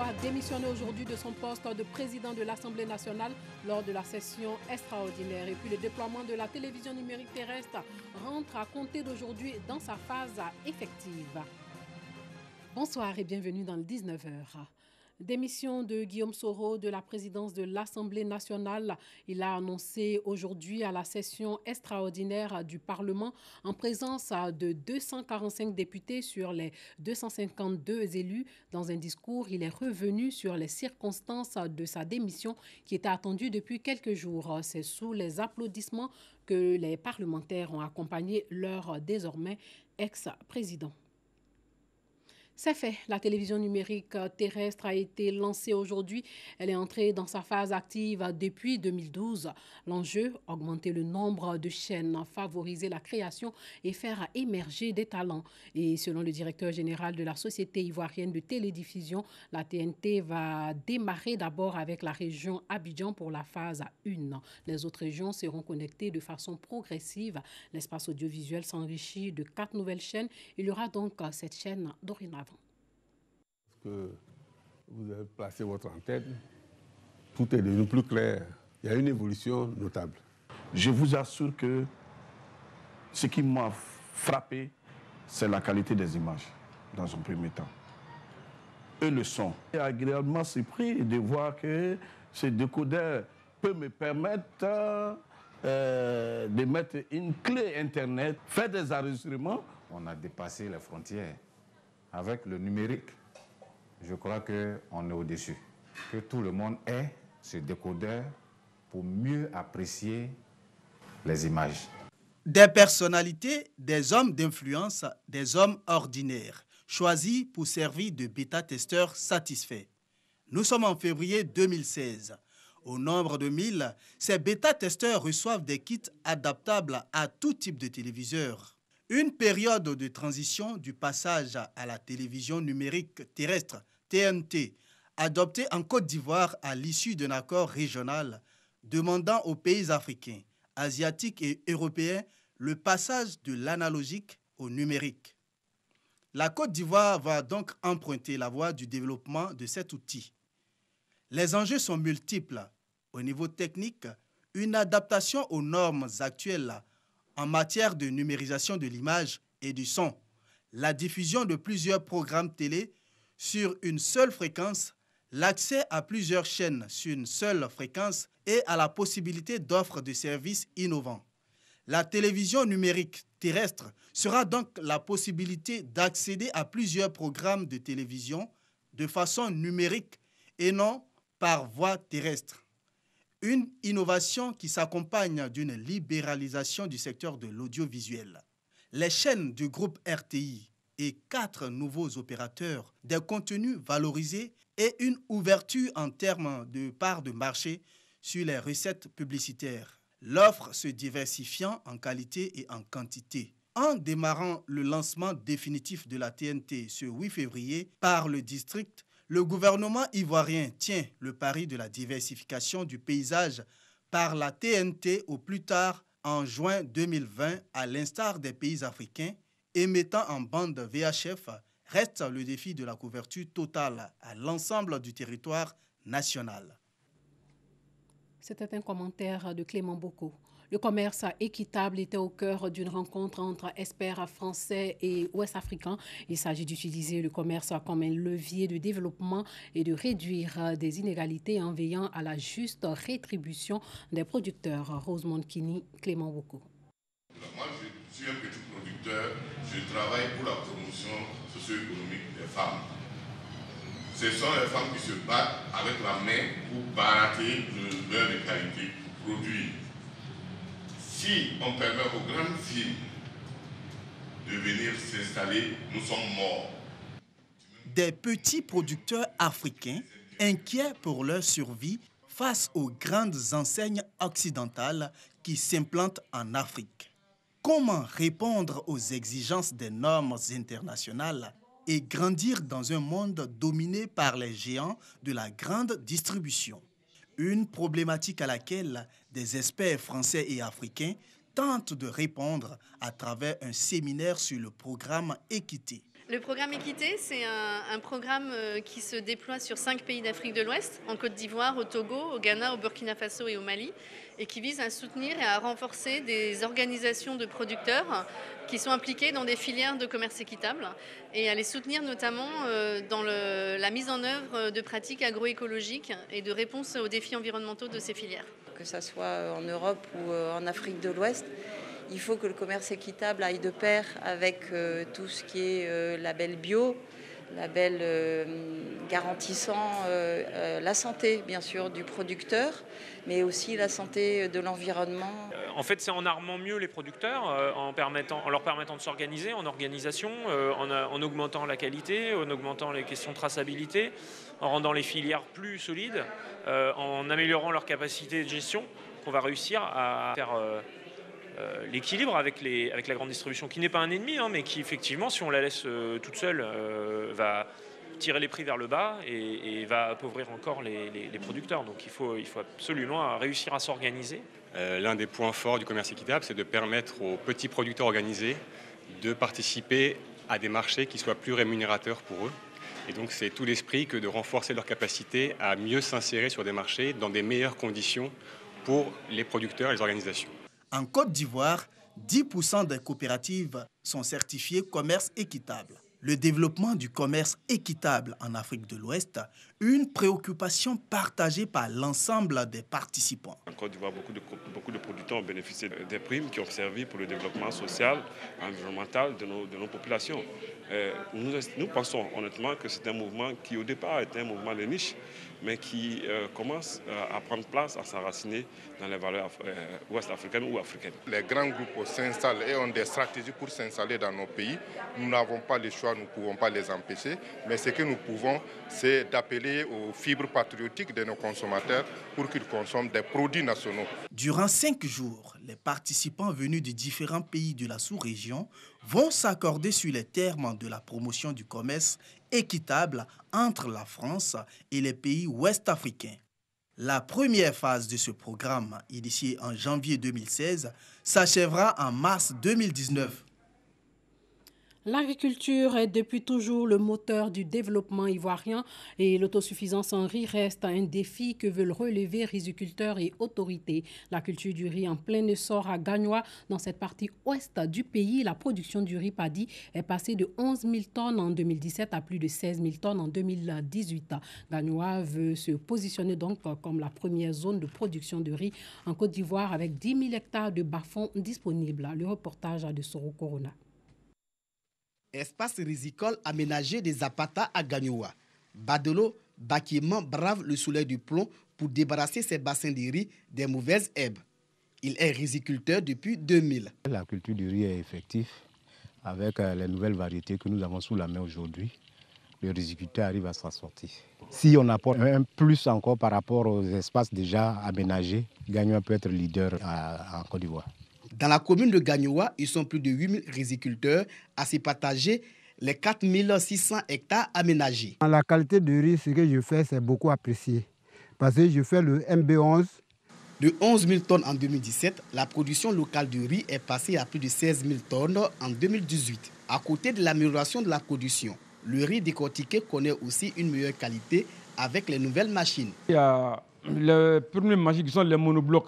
a démissionné aujourd'hui de son poste de président de l'Assemblée nationale lors de la session extraordinaire. Et puis le déploiement de la télévision numérique terrestre rentre à compter d'aujourd'hui dans sa phase effective. Bonsoir et bienvenue dans le 19h. Démission de Guillaume Soro de la présidence de l'Assemblée nationale. Il a annoncé aujourd'hui à la session extraordinaire du Parlement en présence de 245 députés sur les 252 élus. Dans un discours, il est revenu sur les circonstances de sa démission qui était attendue depuis quelques jours. C'est sous les applaudissements que les parlementaires ont accompagné leur désormais ex-président. C'est fait, la télévision numérique terrestre a été lancée aujourd'hui. Elle est entrée dans sa phase active depuis 2012. L'enjeu, augmenter le nombre de chaînes, favoriser la création et faire émerger des talents. Et selon le directeur général de la Société ivoirienne de télédiffusion, la TNT va démarrer d'abord avec la région Abidjan pour la phase 1. Les autres régions seront connectées de façon progressive. L'espace audiovisuel s'enrichit de 4 nouvelles chaînes. Il y aura donc cette chaîne dorénavant. Que vous avez placé votre antenne, tout est devenu plus clair. Il y a une évolution notable. Je vous assure que ce qui m'a frappé, c'est la qualité des images, dans un premier temps. Et le son. J'ai agréablement surpris de voir que ce décodeur peut me permettre de mettre une clé Internet, faire des enregistrements. On a dépassé les frontières. Avec le numérique, je crois qu'on est au-dessus. Que tout le monde ait ce décodeur pour mieux apprécier les images. Des personnalités, des hommes d'influence, des hommes ordinaires, choisis pour servir de bêta-testeurs satisfaits. Nous sommes en février 2016. Au nombre de 1000, ces bêta-testeurs reçoivent des kits adaptables à tout type de téléviseur. Une période de transition du passage à la télévision numérique terrestre, TNT, adoptée en Côte d'Ivoire à l'issue d'un accord régional demandant aux pays africains, asiatiques et européens le passage de l'analogique au numérique. La Côte d'Ivoire va donc emprunter la voie du développement de cet outil. Les enjeux sont multiples. Au niveau technique, une adaptation aux normes actuelles en matière de numérisation de l'image et du son, la diffusion de plusieurs programmes télé sur une seule fréquence, l'accès à plusieurs chaînes sur une seule fréquence et à la possibilité d'offres de services innovants. La télévision numérique terrestre sera donc la possibilité d'accéder à plusieurs programmes de télévision de façon numérique et non par voie terrestre. Une innovation qui s'accompagne d'une libéralisation du secteur de l'audiovisuel. Les chaînes du groupe RTI et 4 nouveaux opérateurs, des contenus valorisés et une ouverture en termes de part de marché sur les recettes publicitaires. L'offre se diversifiant en qualité et en quantité. En démarrant le lancement définitif de la TNT ce 8 février par le district, le gouvernement ivoirien tient le pari de la diversification du paysage par la TNT au plus tard en juin 2020, à l'instar des pays africains, émettant en bande VHF, reste le défi de la couverture totale à l'ensemble du territoire national. C'était un commentaire de Clément Boko. Le commerce équitable était au cœur d'une rencontre entre experts français et ouest-africains. Il s'agit d'utiliser le commerce comme un levier de développement et de réduire des inégalités en veillant à la juste rétribution des producteurs. Rosemont Kini, Clément Boko. Moi, je suis un petit producteur. Je travaille pour la promotion socio-économique des femmes. Ce sont les femmes qui se battent avec la main pour barater le beurre de qualité pour produire. Si on permet aux grandes firmes de venir s'installer, nous sommes morts. Des petits producteurs africains inquiets pour leur survie face aux grandes enseignes occidentales qui s'implantent en Afrique. Comment répondre aux exigences des normes internationales et grandir dans un monde dominé par les géants de la grande distribution? Une problématique à laquelle des experts français et africains tentent de répondre à travers un séminaire sur le programme Équité. Le programme Équité, c'est un programme qui se déploie sur 5 pays d'Afrique de l'Ouest, en Côte d'Ivoire, au Togo, au Ghana, au Burkina Faso et au Mali, et qui vise à soutenir et à renforcer des organisations de producteurs qui sont impliqués dans des filières de commerce équitable et à les soutenir notamment dans la mise en œuvre de pratiques agroécologiques et de réponse aux défis environnementaux de ces filières. Que ce soit en Europe ou en Afrique de l'Ouest, il faut que le commerce équitable aille de pair avec tout ce qui est label bio, label garantissant la santé, bien sûr, du producteur, mais aussi la santé de l'environnement. En fait, c'est en armant mieux les producteurs, en leur permettant de s'organiser en organisation, en augmentant la qualité, en augmentant les questions de traçabilité, en rendant les filières plus solides, en améliorant leur capacité de gestion, qu'on va réussir à faire l'équilibre avec la grande distribution, qui n'est pas un ennemi, mais qui, effectivement, si on la laisse toute seule, va tirer les prix vers le bas et va appauvrir encore les producteurs. Donc il faut absolument réussir à s'organiser. L'un des points forts du commerce équitable, c'est de permettre aux petits producteurs organisés de participer à des marchés qui soient plus rémunérateurs pour eux. Et donc c'est tout l'esprit que de renforcer leur capacité à mieux s'insérer sur des marchés dans des meilleures conditions pour les producteurs et les organisations. En Côte d'Ivoire, 10% des coopératives sont certifiées commerce équitable. Le développement du commerce équitable en Afrique de l'Ouest, une préoccupation partagée par l'ensemble des participants. En Côte d'Ivoire, beaucoup de producteurs ont bénéficié des primes qui ont servi pour le développement social, environnemental de nos populations. Nous pensons honnêtement que c'est un mouvement qui au départ était un mouvement de niche, mais qui commence à prendre place, à s'enraciner dans les valeurs ouest-africaines ou africaines. Les grands groupes s'installent et ont des stratégies pour s'installer dans nos pays. Nous n'avons pas le choix, nous ne pouvons pas les empêcher, mais ce que nous pouvons, c'est d'appeler aux fibres patriotiques de nos consommateurs pour qu'ils consomment des produits nationaux. Durant 5 jours, les participants venus de différents pays de la sous-région vont s'accorder sur les termes de la promotion du commerce équitable entre la France et les pays ouest-africains. La première phase de ce programme, initié en janvier 2016, s'achèvera en mars 2019. L'agriculture est depuis toujours le moteur du développement ivoirien et l'autosuffisance en riz reste un défi que veulent relever riziculteurs et autorités. La culture du riz en plein essor à Gagnoa, dans cette partie ouest du pays, la production du riz paddy est passée de 11 000 tonnes en 2017 à plus de 16 000 tonnes en 2018. Gagnoa veut se positionner donc comme la première zone de production de riz en Côte d'Ivoire avec 10 000 hectares de bas-fonds disponibles. Le reportage de Soro Corona. Espace risicole aménagé des Zapata à Gagnoa. Badolo, Bakiman brave le soleil du plomb pour débarrasser ses bassins de riz des mauvaises herbes. Il est riziculteur depuis 2000. La culture du riz est effective avec les nouvelles variétés que nous avons sous la main aujourd'hui. Le riziculteur arrive à s'en sortir. Si on apporte un plus encore par rapport aux espaces déjà aménagés, Gagnoa peut être leader en Côte d'Ivoire. Dans la commune de Gagnoa, ils sont plus de 8 000 riziculteurs à se partager les 4 600 hectares aménagés. La qualité de riz, ce que je fais, c'est beaucoup apprécié. Parce que je fais le MB11. De 11 000 tonnes en 2017, la production locale de riz est passée à plus de 16 000 tonnes en 2018. À côté de l'amélioration de la production, le riz décortiqué connaît aussi une meilleure qualité avec les nouvelles machines. Il y a les premières machines qui sont les monoblocs.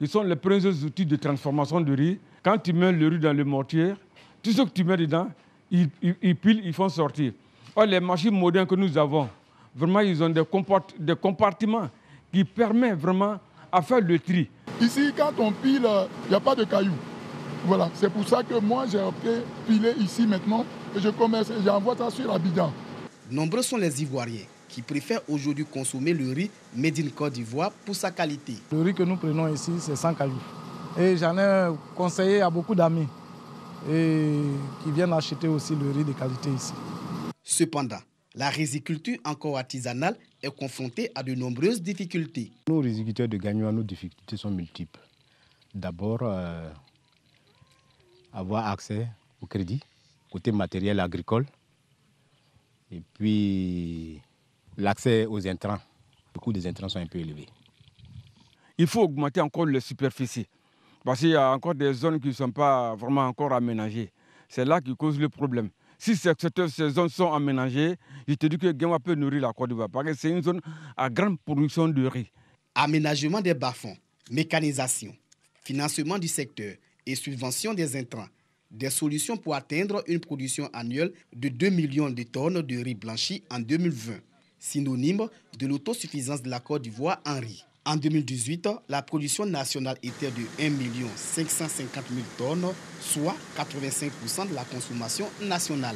Ils sont les premiers outils de transformation de riz. Quand tu mets le riz dans le mortier, tout ce que tu mets dedans, ils pilent, ils font sortir. Or, les machines modernes que nous avons, vraiment, ils ont des compartiments qui permettent vraiment à faire le tri. Ici, quand on pile, il n'y a pas de cailloux. Voilà, c'est pour ça que moi, j'ai opté piler ici maintenant et je commerce et j'envoie ça sur Abidjan. Nombreux sont les Ivoiriens qui préfèrent aujourd'hui consommer le riz made in Côte d'Ivoire pour sa qualité. Le riz que nous prenons ici, c'est sans cailloux. Et j'en ai conseillé à beaucoup d'amis qui viennent acheter aussi le riz de qualité ici. Cependant, la riziculture encore artisanale est confrontée à de nombreuses difficultés. Nos riziculteurs de Gagnoa, nos difficultés sont multiples. D'abord, avoir accès au crédit, côté matériel agricole, et puis l'accès aux intrants. Le coût des intrants sont un peu élevés. Il faut augmenter encore les superficies, parce qu'il y a encore des zones qui ne sont pas vraiment encore aménagées. C'est là qui cause le problème. Si ces zones sont aménagées, je te dis que Genwa peut nourrir la Côte d'Ivoire parce que c'est une zone à grande production de riz. Aménagement des bas-fonds, mécanisation, financement du secteur et subvention des intrants. Des solutions pour atteindre une production annuelle de 2 millions de tonnes de riz blanchi en 2020, synonyme de l'autosuffisance de la Côte d'Ivoire en riz. En 2018, la production nationale était de 1 550 000 tonnes, soit 85% de la consommation nationale.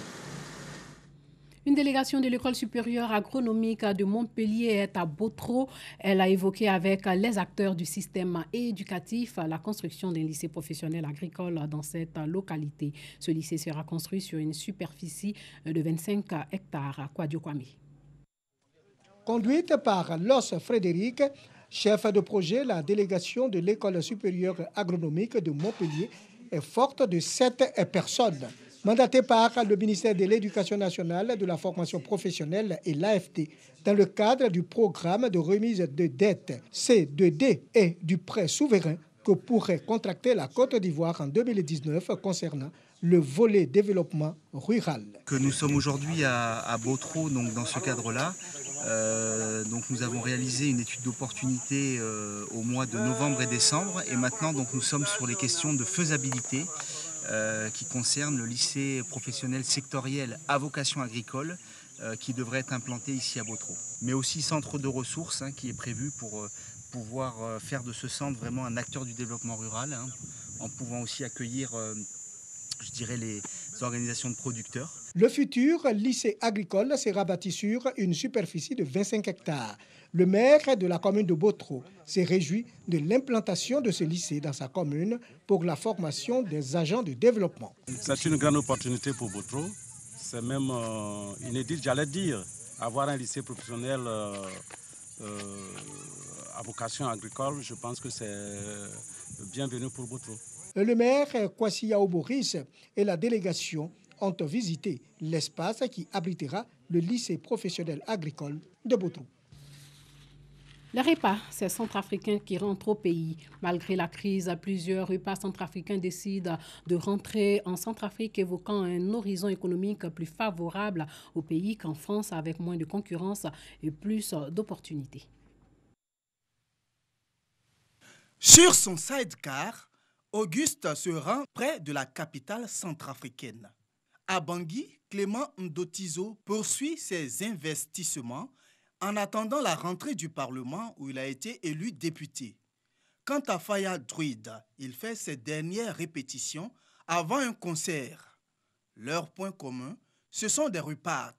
Une délégation de l'École supérieure agronomique de Montpellier est à Botro. Elle a évoqué avec les acteurs du système éducatif la construction d'un lycée professionnel agricole dans cette localité. Ce lycée sera construit sur une superficie de 25 hectares. Kwadio Kwame. Conduite par Los Frédéric, chef de projet, la délégation de l'École supérieure agronomique de Montpellier est forte de 7 personnes. Mandaté par le ministère de l'Éducation nationale, de la formation professionnelle et l'AFD dans le cadre du programme de remise de dettes C2D et du prêt souverain que pourrait contracter la Côte d'Ivoire en 2019 concernant le volet développement rural. Que nous sommes aujourd'hui à Botro, donc dans ce cadre-là. Donc nous avons réalisé une étude d'opportunité au mois de novembre et décembre et maintenant donc, nous sommes sur les questions de faisabilité qui concerne le lycée professionnel sectoriel à vocation agricole qui devrait être implanté ici à Botro. Mais aussi centre de ressources qui est prévu pour pouvoir faire de ce centre vraiment un acteur du développement rural, en pouvant aussi accueillir, je dirais, les organisations de producteurs. Le futur lycée agricole sera bâti sur une superficie de 25 hectares. Le maire de la commune de Botro s'est réjoui de l'implantation de ce lycée dans sa commune pour la formation des agents de développement. C'est une grande opportunité pour Botro. C'est même inédit, j'allais dire, avoir un lycée professionnel à vocation agricole. Je pense que c'est bienvenu pour Botro. Le maire Kwasi Yao Boris et la délégation ont visité l'espace qui abritera le lycée professionnel agricole de Botro. Les repas, c'est Centrafricains qui rentrent au pays. Malgré la crise, plusieurs repas centrafricains décident de rentrer en Centrafrique, évoquant un horizon économique plus favorable au pays qu'en France, avec moins de concurrence et plus d'opportunités. Sur son sidecar, Auguste se rend près de la capitale centrafricaine. À Bangui, Clément Ndotizo poursuit ses investissements en attendant la rentrée du Parlement où il a été élu député. Quant à Faya Druide, il fait ses dernières répétitions avant un concert. Leur point commun, ce sont des reparts,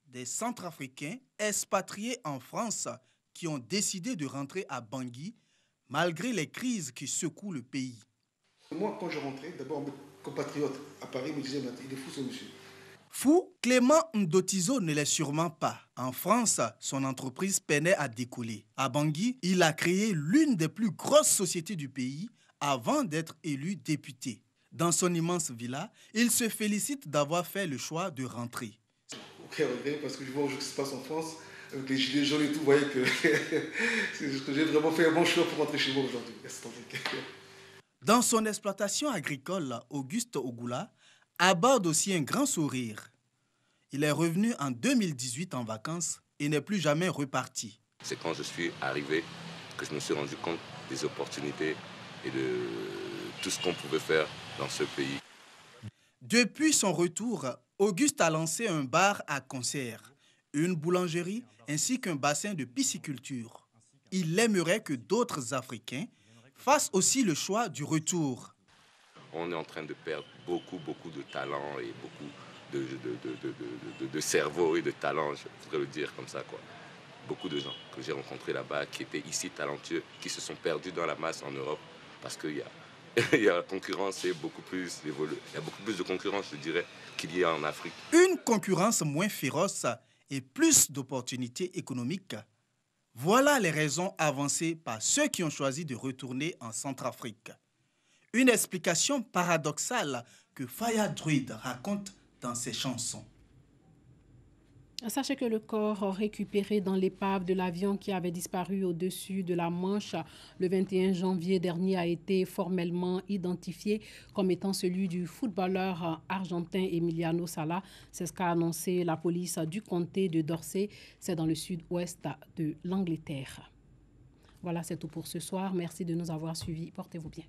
des Centrafricains expatriés en France qui ont décidé de rentrer à Bangui malgré les crises qui secouent le pays. Moi, quand je rentrais, d'abord mes compatriotes à Paris me disaient « il est fou ce monsieur ». Fou, Clément Ndotizo ne l'est sûrement pas. En France, son entreprise peinait à décoller. À Bangui, il a créé l'une des plus grosses sociétés du pays avant d'être élu député. Dans son immense villa, il se félicite d'avoir fait le choix de rentrer. Aucun regret, parce que je vois ce qui se passe en France, avec les gilets jaunes et tout, vous voyez que j'ai vraiment fait un bon choix pour rentrer chez moi aujourd'hui. Dans son exploitation agricole, Auguste Ogoula aborde aussi un grand sourire. Il est revenu en 2018 en vacances et n'est plus jamais reparti. C'est quand je suis arrivé que je me suis rendu compte des opportunités et de tout ce qu'on pouvait faire dans ce pays. Depuis son retour, Auguste a lancé un bar à concert, une boulangerie ainsi qu'un bassin de pisciculture. Il aimerait que d'autres Africains fassent aussi le choix du retour. On est en train de perdre beaucoup de talent et beaucoup de cerveau et de talent, je voudrais le dire comme ça, quoi. Beaucoup de gens que j'ai rencontrés là-bas qui étaient ici talentueux, qui se sont perdus dans la masse en Europe parce qu'il y a la concurrence est beaucoup plus évoluée. Il y a beaucoup plus de concurrence, je dirais, qu'il y a en Afrique. Une concurrence moins féroce et plus d'opportunités économiques. Voilà les raisons avancées par ceux qui ont choisi de retourner en Centrafrique. Une explication paradoxale que Faya Druide raconte dans ses chansons. Sachez que le corps récupéré dans l'épave de l'avion qui avait disparu au-dessus de la Manche le 21 janvier dernier a été formellement identifié comme étant celui du footballeur argentin Emiliano Sala. C'est ce qu'a annoncé la police du comté de Dorset. C'est dans le sud-ouest de l'Angleterre. Voilà, c'est tout pour ce soir. Merci de nous avoir suivis. Portez-vous bien.